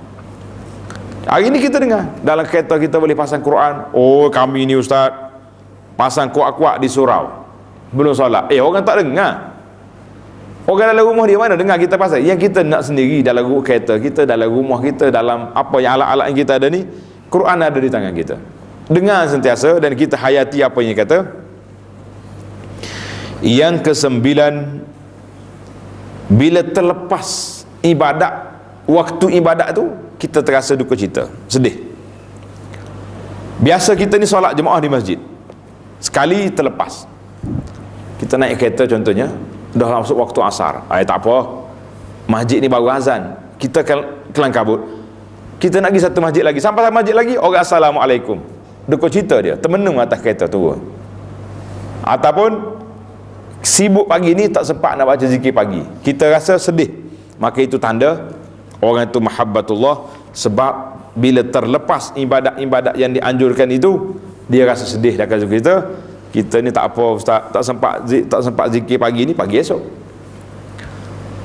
Speaker 1: Hari ini kita dengar dalam kereta, kita boleh pasang Quran. Oh, kami ni ustaz pasang kuat-kuat di surau belum solat. Orang tak dengar. Orang dalam rumah dia mana dengar kita pasang. Yang kita nak sendiri dalam kereta kita, dalam rumah kita, dalam apa yang alat-alat yang kita ada ni, Quran ada di tangan kita. Dengar sentiasa dan kita hayati apa yang kata. Yang ke-9, bila terlepas ibadat, waktu ibadat tu, kita terasa duka cita, sedih. Biasa kita ni solat jemaah di masjid, sekali terlepas, kita naik kereta contohnya, dah masuk waktu asar, tak apa, masjid ni baru azan, kita kelang kabut, kita nak pergi satu masjid lagi, sampai masjid lagi, orang assalamualaikum, duka cita dia, termenung atas kereta turun. Ataupun sibuk pagi ni tak sempat nak baca zikir pagi, kita rasa sedih, maka itu tanda orang itu mahabbatullah. Sebab bila terlepas ibadat-ibadat yang dianjurkan itu, dia rasa sedih. Dan kata kita ni tak apa ustaz, tak sempat zikir pagi ni, pagi esok.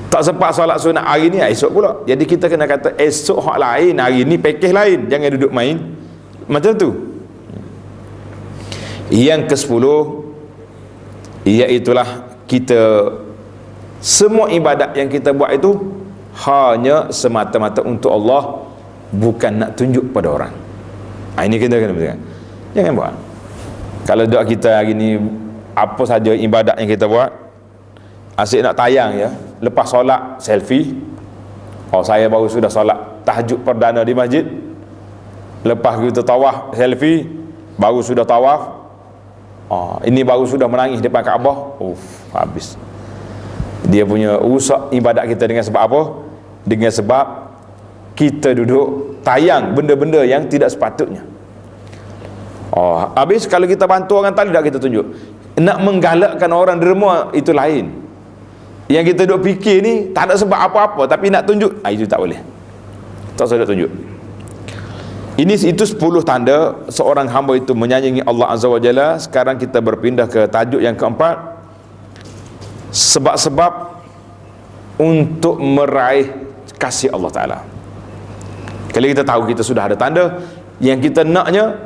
Speaker 1: Tak sempat solat sunat hari ni, esok pula. Jadi kita kena kata esok hak lain, hari ni pakej lain, jangan duduk main macam tu. Yang ke-10, iaitulah kita, semua ibadat yang kita buat itu hanya semata-mata untuk Allah, bukan nak tunjuk pada orang. Ini kita kena betul. Jangan buat. Kalau doa kita hari ni, apa saja ibadat yang kita buat, asyik nak tayang ya, lepas solat selfie, saya baru sudah solat tahajud perdana di masjid, lepas kita tawaf selfie, baru sudah tawaf, ini baru sudah menangis depan Kaabah. Habis. Dia punya rusak ibadat kita dengan sebab apa? Dengan sebab kita duduk tayang benda-benda yang tidak sepatutnya. Habis kalau kita bantu orang tak kita tunjuk. Nak menggalakkan orang derma itu lain. Yang kita duduk fikir ni tak ada sebab apa-apa, tapi nak tunjuk, itu tak boleh. Tak usah tunjuk. Itu 10 tanda seorang hamba itu menyayangi Allah Azza wa Jalla. Sekarang kita berpindah ke tajuk yang keempat, sebab-sebab untuk meraih kasih Allah Ta'ala. Kalau kita tahu kita sudah ada tanda, yang kita naknya,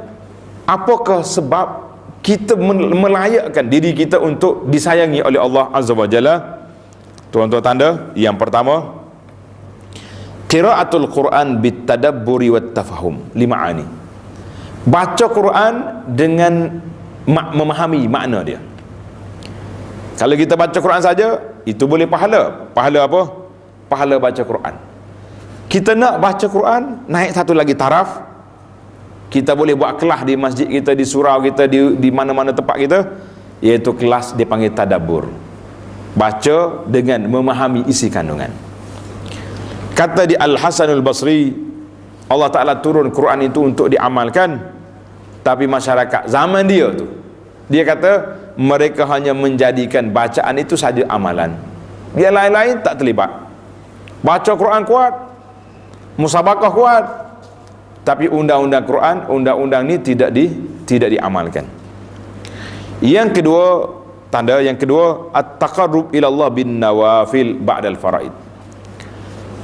Speaker 1: apakah sebab kita melayakkan diri kita untuk disayangi oleh Allah Azza wa Jalla? Tuan-tuan tanda, yang pertama, qiraatul Quran bitadabburi wat tafahum lima'ani. Baca Quran dengan memahami makna dia. Kalau kita baca Quran saja, itu boleh pahala. Pahala apa? Pahala baca Quran. Kita nak baca Quran, naik satu lagi taraf, kita boleh buat kelas di masjid kita, di surau kita, di mana-mana tempat kita, iaitu kelas dipanggil tadabbur. Baca dengan memahami isi kandungan. Kata di Al-Hasanul Basri, Allah Ta'ala turun Quran itu untuk diamalkan, tapi masyarakat zaman dia tu, dia kata mereka hanya menjadikan bacaan itu saja amalan, dia lain-lain tak terlibat. Baca Quran kuat, musabakah kuat, tapi undang-undang Quran, undang-undang ni tidak diamalkan. Yang kedua, tanda yang kedua, at-taqarrub ila Allah bin nawafil ba'dal faraid.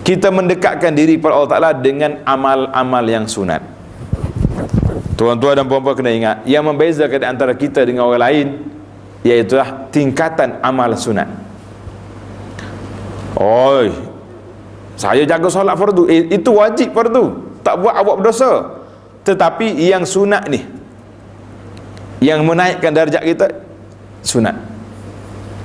Speaker 1: Kita mendekatkan diri kepada Allah Ta'ala dengan amal-amal yang sunat. Tuan-tuan dan puan-puan kena ingat, yang membezakan antara kita dengan orang lain, iaitu tingkatan amal sunat. Oi, saya jaga solat fardu, itu wajib fardu, tak buat awak berdosa. Tetapi yang sunat ni, yang menaikkan darjat kita, sunat.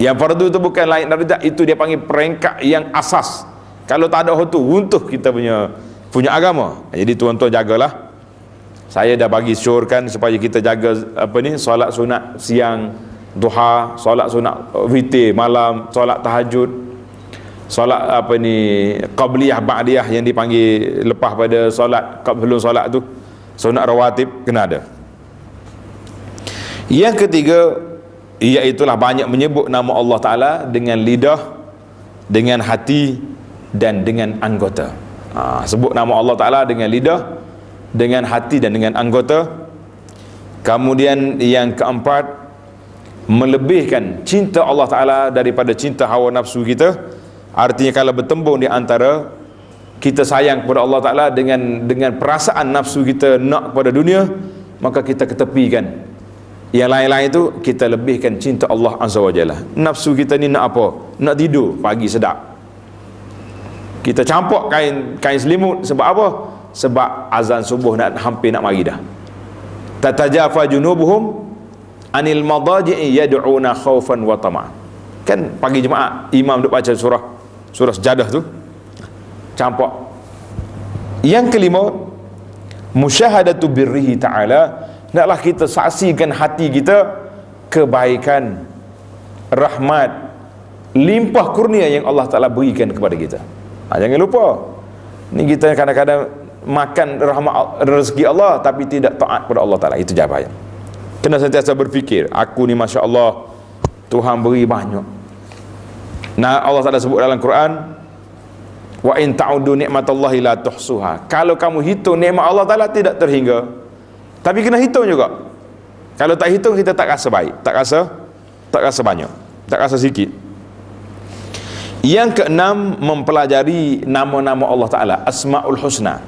Speaker 1: Yang fardu itu bukan lain darjat, itu dia panggil peringkat yang asas. Kalau tak ada itu, runtuh kita punya agama. Jadi tuan-tuan jagalah. Saya dah bagi syorkan supaya kita jaga solat sunat siang, duha, solat sunat witir malam, solat tahajud, solat qabliyah ba'diyah yang dipanggil lepas pada solat, sebelum solat tu, sunat rawatib kena ada. Yang ketiga, iaitulah banyak menyebut nama Allah Ta'ala dengan lidah, dengan hati dan dengan anggota. Sebut nama Allah Ta'ala dengan lidah, dengan hati dan dengan anggota. Kemudian yang keempat, melebihkan cinta Allah Ta'ala daripada cinta hawa nafsu kita. Artinya kalau bertembung di antara kita sayang kepada Allah Ta'ala dengan perasaan nafsu kita nak kepada dunia, maka kita ketepikan yang lain-lain itu, kita lebihkan cinta Allah Azza wa Jalla. Nafsu kita ni nak apa? Nak tidur pagi sedap, kita campur kain selimut. Sebab apa? Sebab azan subuh hampir nak mari dah. Tatajafa junubuhum anil madaji'i yad'una khaufan wa tama'. Kan pagi Jumaat imam duk baca surah Sajadah tu, campur. Yang kelima, musyahadatu birrihi ta'ala. Naklah kita saksikan hati kita kebaikan, rahmat, limpah kurnia yang Allah Ta'ala berikan kepada kita. Jangan lupa, ni kita kadang-kadang makan rahmat rezeki Allah tapi tidak taat kepada Allah Ta'ala. Itu bahaya. Kena sentiasa berfikir, aku ni Masya Allah, Tuhan beri banyak. Nah, Allah Ta'ala sebut dalam Quran, wa in ta'udu ni'matallahi la tuhsuha. Kalau kamu hitung nikmat Allah Ta'ala tidak terhingga, tapi kena hitung juga. Kalau tak hitung, kita tak rasa baik, tak rasa banyak, tak rasa sikit. Yang keenam, mempelajari nama-nama Allah Ta'ala, Asma'ul Husna.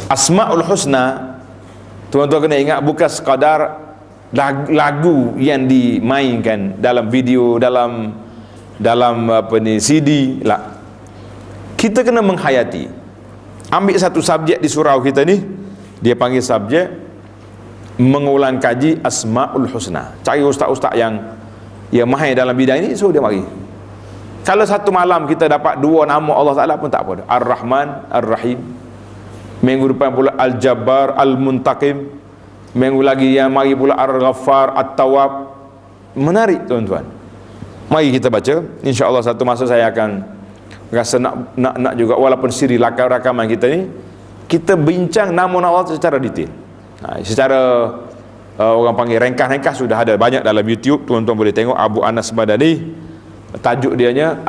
Speaker 1: Asma'ul Husna, tuan-tuan kena ingat, bukan sekadar lagu yang dimainkan dalam video, dalam CD lah. Kita kena menghayati. Ambil satu subjek di surau kita ni, dia panggil subjek mengulang kaji Asma'ul Husna. Cari ustaz-ustaz yang mahir dalam bidang ini, suruh dia mari. Kalau satu malam kita dapat 2 nama Allah Ta'ala pun tak apa. Ar-Rahman, Ar-Rahim. Minggu depan pula Al-Jabbar, Al-Muntaqim. Minggu lagi yang mari pula Ar-Ghaffar, At-Tawwab. Menarik tuan-tuan. Mari kita baca. InsyaAllah satu masa saya akan rasa nak juga, walaupun siri rakaman kita ni, kita bincang nama-nama Allah secara detail. Secara orang panggil ringkas-ringkas sudah ada banyak dalam YouTube. Tuan-tuan boleh tengok Abu Anas Badani, tajuk dianya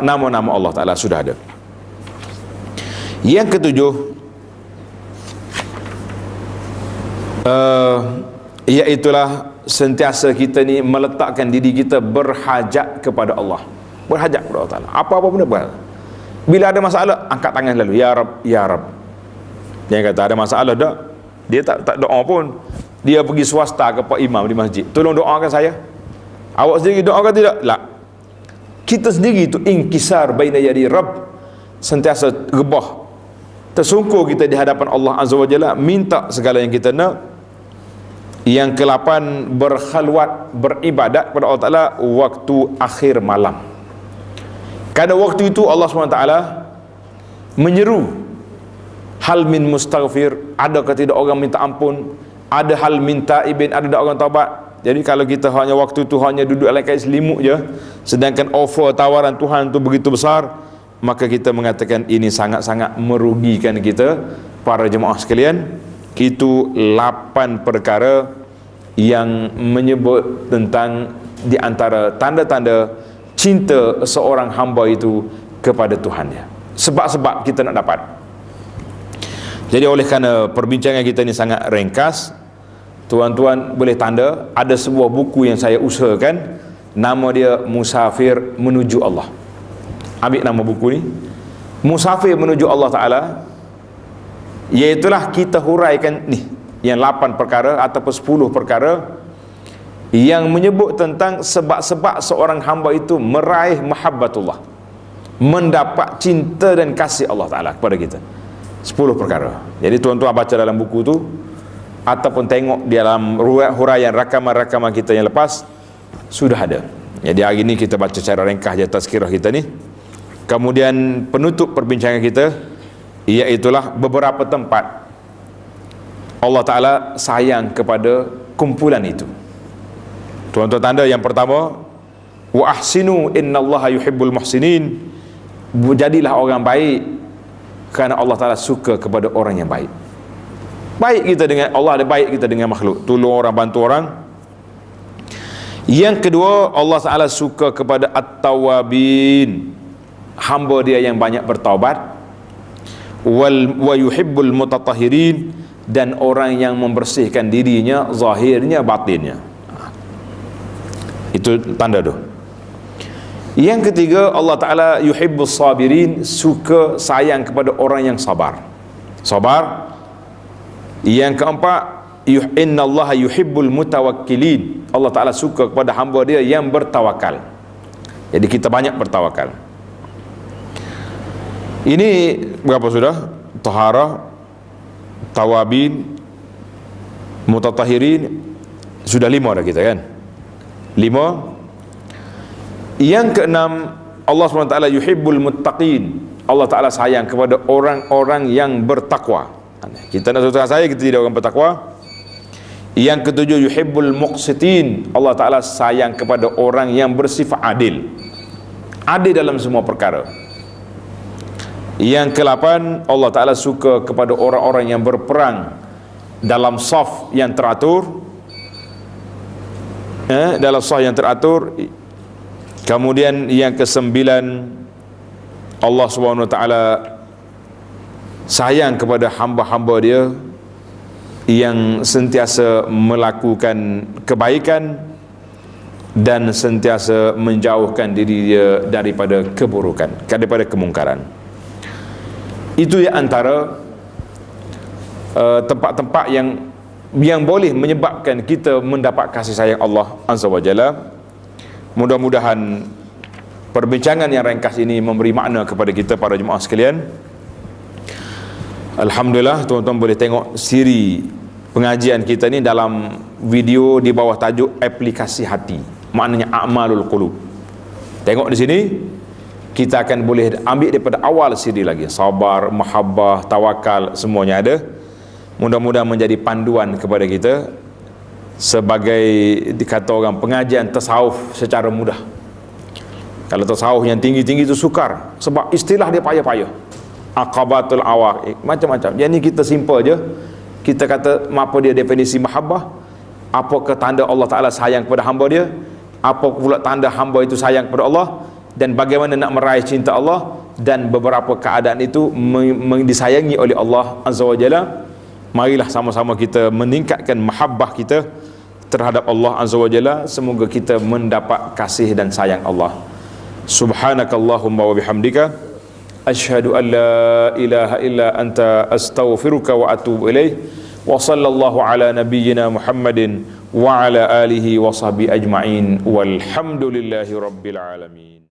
Speaker 1: nama-nama Allah Ta'ala, sudah ada. Yang ketujuh, Iaitulah sentiasa kita ni meletakkan diri kita berhajat kepada Allah, berhajat kepada Allah Ta'ala, apa-apa benda buat. Bila ada masalah, angkat tangan lalu, ya Rab, ya Rab. Dia kata ada masalah tak, dia tak doa pun, dia pergi swasta ke pak imam di masjid, tolong doakan saya. Awak sendiri doakan tidak? La. Kita sendiri tu inkisar baina yadi Rabb, sentiasa rebah, tersungkur kita di hadapan Allah Azza wa Jalla, minta segala yang kita nak. Yang ke-8, berkhalwat, beribadat kepada Allah Ta'ala waktu akhir malam. Pada waktu itu Allah SWT menyeru, hal min mustaghfir, adakah tidak orang minta ampun, ada hal minta ibin, ada tak orang taubat. Jadi kalau kita hanya waktu itu hanya duduk alaikai selimut je, sedangkan offer tawaran Tuhan tu begitu besar, maka kita mengatakan ini sangat-sangat merugikan kita. Para jemaah sekalian, itu 8 perkara yang menyebut tentang di antara tanda-tanda cinta seorang hamba itu kepada Tuhannya. Sebab-sebab kita nak dapat. Jadi oleh kerana perbincangan kita ni sangat ringkas, tuan-tuan boleh tanda ada sebuah buku yang saya usahakan, nama dia Musafir Menuju Allah. Ambil nama buku ni, Musafir Menuju Allah Ta'ala. Iaitulah kita huraikan ni yang 8 perkara ataupun 10 perkara yang menyebut tentang sebab-sebab seorang hamba itu meraih mahabbatullah, mendapat cinta dan kasih Allah Ta'ala kepada kita. 10 perkara. Jadi tuan-tuan baca dalam buku tu ataupun tengok di dalam huraian rakaman-rakaman kita yang lepas, sudah ada. Jadi hari ni kita baca secara ringkas je tazkirah kita ni. Kemudian penutup perbincangan kita, iaitulah beberapa tempat Allah Ta'ala sayang kepada kumpulan itu. Tuan-tuan tanda yang pertama, wa ahsinu innallaha yuhibbul muhsinin. Jadilah orang baik kerana Allah Ta'ala suka kepada orang yang baik. Baik kita dengan Allah, ada baik kita dengan makhluk, tolong orang, bantu orang. Yang kedua, Allah Ta'ala suka kepada at-tawabin, hamba dia yang banyak bertaubat. Wa yuhibbul mutatahhirin, dan orang yang membersihkan dirinya zahirnya batinnya. Itu tanda tu. Yang ketiga, Allah Ta'ala yuhibbus sabirin, suka sayang kepada orang yang sabar. Sabar. Yang keempat, innallaha yuhibbul mutawakkilin, Allah Ta'ala suka kepada hamba dia yang bertawakal. Jadi kita banyak bertawakal. Ini berapa sudah? Taharah, tawabin, mutatahirin, sudah 5 dah kita kan? 5. Yang keenam, Allah SWT yuhibbul muttaqin, Allah Ta'ala sayang kepada orang-orang yang bertakwa. Kita nak suruh saya, kita tidak orang bertakwa. Yang ketujuh, yuhibbul muqsitin, Allah Ta'ala sayang kepada orang yang bersifat adil, adil dalam semua perkara. Yang ke-8, Allah Ta'ala suka kepada orang-orang yang berperang dalam saf yang teratur, dalam saf yang teratur. Kemudian yang ke-9, Allah SWT sayang kepada hamba-hamba dia yang sentiasa melakukan kebaikan dan sentiasa menjauhkan diri dia daripada keburukan, daripada kemungkaran. Itu ya antara tempat-tempat yang boleh menyebabkan kita mendapat kasih sayang Allah Azza wa Jalla. Mudah-mudahan perbincangan yang ringkas ini memberi makna kepada kita para jemaah sekalian. Alhamdulillah, tuan-tuan boleh tengok siri pengajian kita ni dalam video di bawah tajuk aplikasi hati, maknanya a'malul qulub. Tengok di sini, kita akan boleh ambil daripada awal siri lagi, sabar, mahabbah, tawakal, semuanya ada. Mudah-mudahan menjadi panduan kepada kita sebagai, dikata orang, pengajian tasawuf secara mudah. Kalau tasawuf yang tinggi-tinggi itu sukar, sebab istilah dia payah-payah, aqabatul awaq, macam-macam. Yang ni kita simple je. Kita kata apa dia definisi mahabbah, apakah tanda Allah Ta'ala sayang kepada hamba dia, apa pula tanda hamba itu sayang kepada Allah, dan bagaimana nak meraih cinta Allah, dan beberapa keadaan itu disayangi oleh Allah Azza wa Jalla. Marilah sama-sama kita meningkatkan mahabbah kita terhadap Allah Azza wa Jalla. Semoga kita mendapat kasih dan sayang Allah. Subhanakallahumma wa bihamdika asyhadu an la ilaha illa anta astaghfiruka wa atubu ilaih. Wa sallallahu ala nabiyyina Muhammadin wa ala alihi wa sahbihi ajma'in. Walhamdulillahi rabbil alamin.